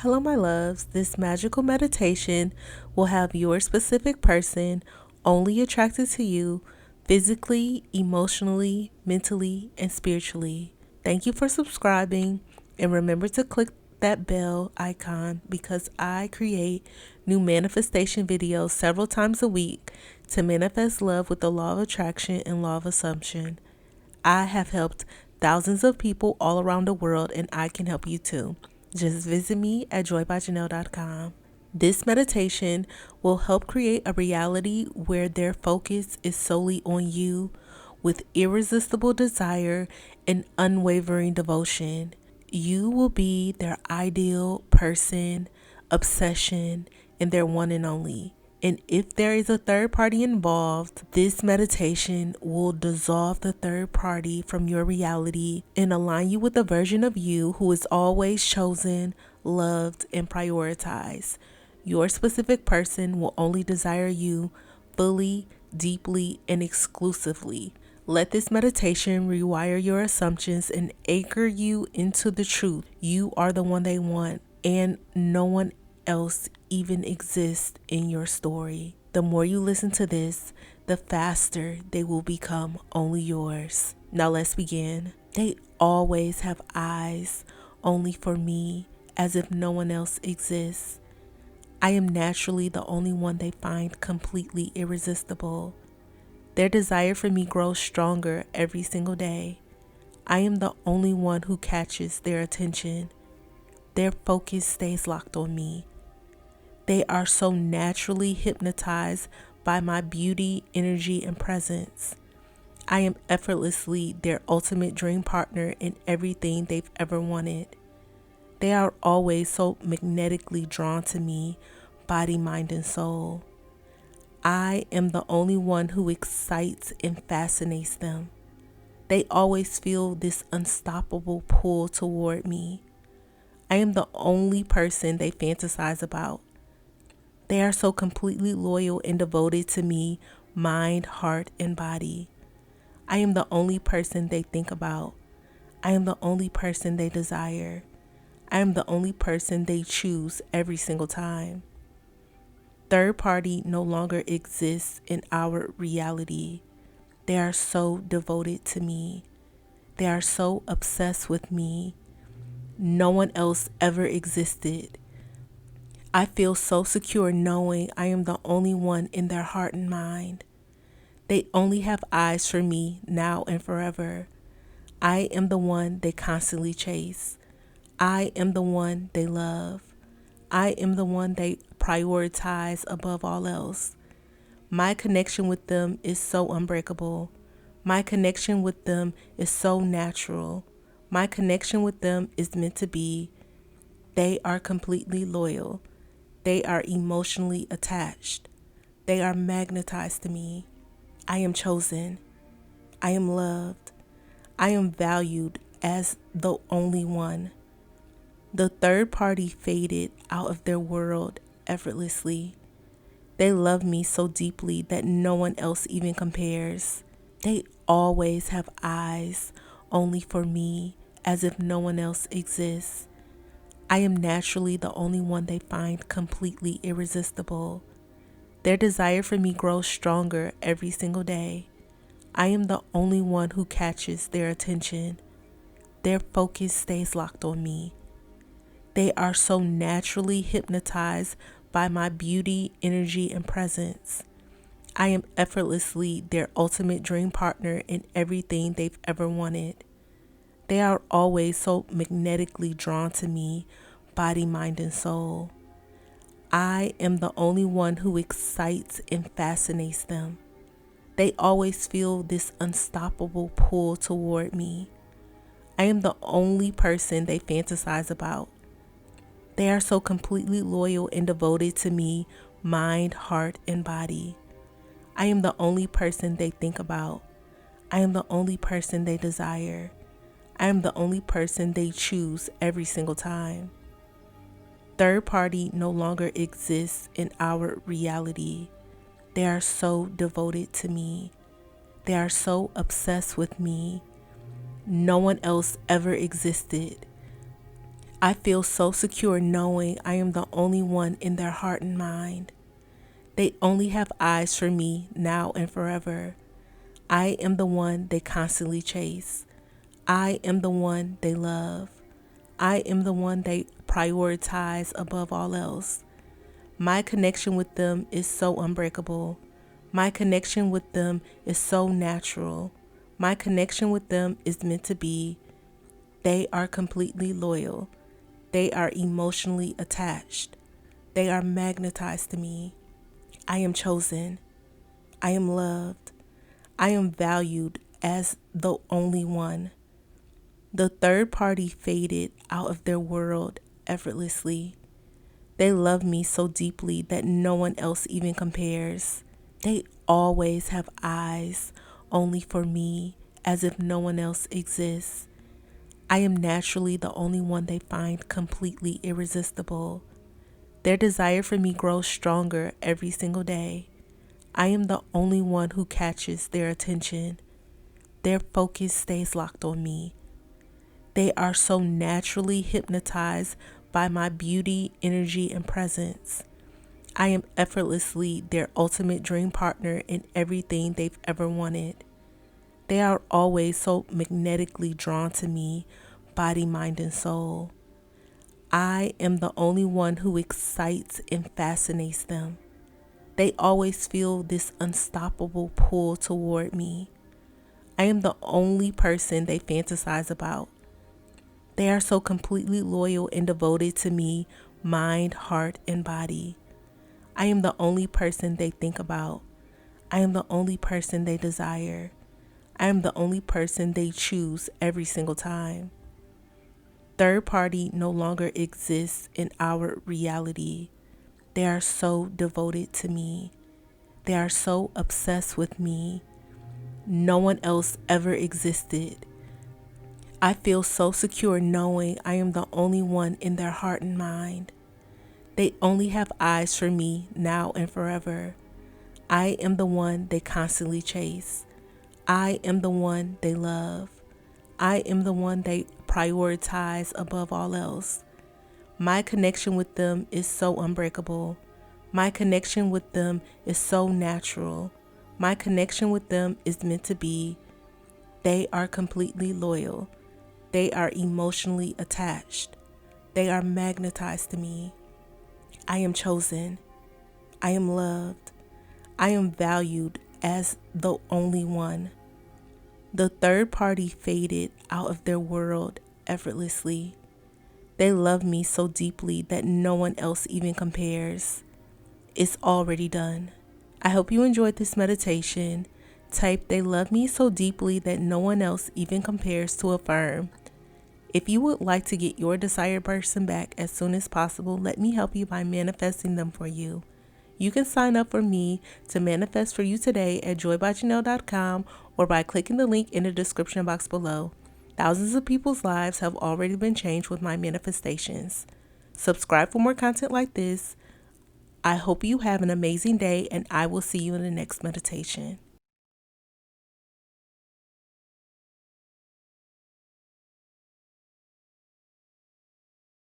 Hello, my loves. This magical meditation will have your specific person only attracted to you physically, emotionally, mentally, and spiritually. Thank you for subscribing, and remember to click that bell icon because I create new manifestation videos several times a week to manifest love with the law of attraction and law of assumption. I have helped thousands of people all around the world, and I can help you too. Just visit me at joybyjanell.com. This meditation will help create a reality where their focus is solely on you with irresistible desire and unwavering devotion. You will be their ideal person, obsession, and their one and only. And if there is a third party involved, this meditation will dissolve the third party from your reality and align you with a version of you who is always chosen, loved, and prioritized. Your specific person will only desire you fully, deeply, and exclusively. Let this meditation rewire your assumptions and anchor you into the truth. You are the one they want, and no one else even exists in your story. The more you listen to this, the faster they will become only yours. Now let's begin. They always have eyes only for me, as if no one else exists. I am naturally the only one they find completely irresistible. Their desire for me grows stronger every single day. I am the only one who catches their attention. Their focus stays locked on me. They are so naturally hypnotized by my beauty, energy, and presence. I am effortlessly their ultimate dream partner in everything they've ever wanted. They are always so magnetically drawn to me, body, mind, and soul. I am the only one who excites and fascinates them. They always feel this unstoppable pull toward me. I am the only person they fantasize about. They are so completely loyal and devoted to me, mind, heart, and body. I am the only person they think about. I am the only person they desire. I am the only person they choose every single time. Third party no longer exists in our reality. They are so devoted to me. They are so obsessed with me. No one else ever existed. I feel so secure knowing I am the only one in their heart and mind. They only have eyes for me now and forever. I am the one they constantly chase. I am the one they love. I am the one they prioritize above all else. My connection with them is so unbreakable. My connection with them is so natural. My connection with them is meant to be. They are completely loyal. They are emotionally attached. They are magnetized to me. I am chosen. I am loved. I am valued as the only one. The third party faded out of their world effortlessly. They love me so deeply that no one else even compares. They always have eyes only for me, as if no one else exists. I am naturally the only one they find completely irresistible. Their desire for me grows stronger every single day. I am the only one who catches their attention. Their focus stays locked on me. They are so naturally hypnotized by my beauty, energy, and presence. I am effortlessly their ultimate dream partner in everything they've ever wanted. They are always so magnetically drawn to me, body, mind, and soul. I am the only one who excites and fascinates them. They always feel this unstoppable pull toward me. I am the only person they fantasize about. They are so completely loyal and devoted to me, mind, heart, and body. I am the only person they think about. I am the only person they desire. I am the only person they choose every single time. Third party no longer exists in our reality. They are so devoted to me. They are so obsessed with me. No one else ever existed. I feel so secure knowing I am the only one in their heart and mind. They only have eyes for me now and forever. I am the one they constantly chase. I am the one they love. I am the one they prioritize above all else. My connection with them is so unbreakable. My connection with them is so natural. My connection with them is meant to be. They are completely loyal. They are emotionally attached. They are magnetized to me. I am chosen. I am loved. I am valued as the only one. The third party faded out of their world effortlessly. They love me so deeply that no one else even compares. They always have eyes only for me, as if no one else exists. I am naturally the only one they find completely irresistible. Their desire for me grows stronger every single day. I am the only one who catches their attention. Their focus stays locked on me. They are so naturally hypnotized by my beauty, energy, and presence. I am effortlessly their ultimate dream partner in everything they've ever wanted. They are always so magnetically drawn to me, body, mind, and soul. I am the only one who excites and fascinates them. They always feel this unstoppable pull toward me. I am the only person they fantasize about. They are so completely loyal and devoted to me, mind, heart, and body. I am the only person they think about. I am the only person they desire. I am the only person they choose every single time. Third party no longer exists in our reality. They are so devoted to me. They are so obsessed with me. No one else ever existed. I feel so secure knowing I am the only one in their heart and mind. They only have eyes for me now and forever. I am the one they constantly chase. I am the one they love. I am the one they prioritize above all else. My connection with them is so unbreakable. My connection with them is so natural. My connection with them is meant to be. They are completely loyal. They are emotionally attached. They are magnetized to me. I am chosen. I am loved. I am valued as the only one. The third party faded out of their world effortlessly. They love me so deeply that no one else even compares. It's already done. I hope you enjoyed this meditation. Type "they love me so deeply that no one else even compares" to affirm. If you would like to get your desired person back as soon as possible, let me help you by manifesting them for you. You can sign up for me to manifest for you today at joybyjanell.com or by clicking the link in the description box below. Thousands of people's lives have already been changed with my manifestations. Subscribe for more content like this. I hope you have an amazing day, and I will see you in the next meditation.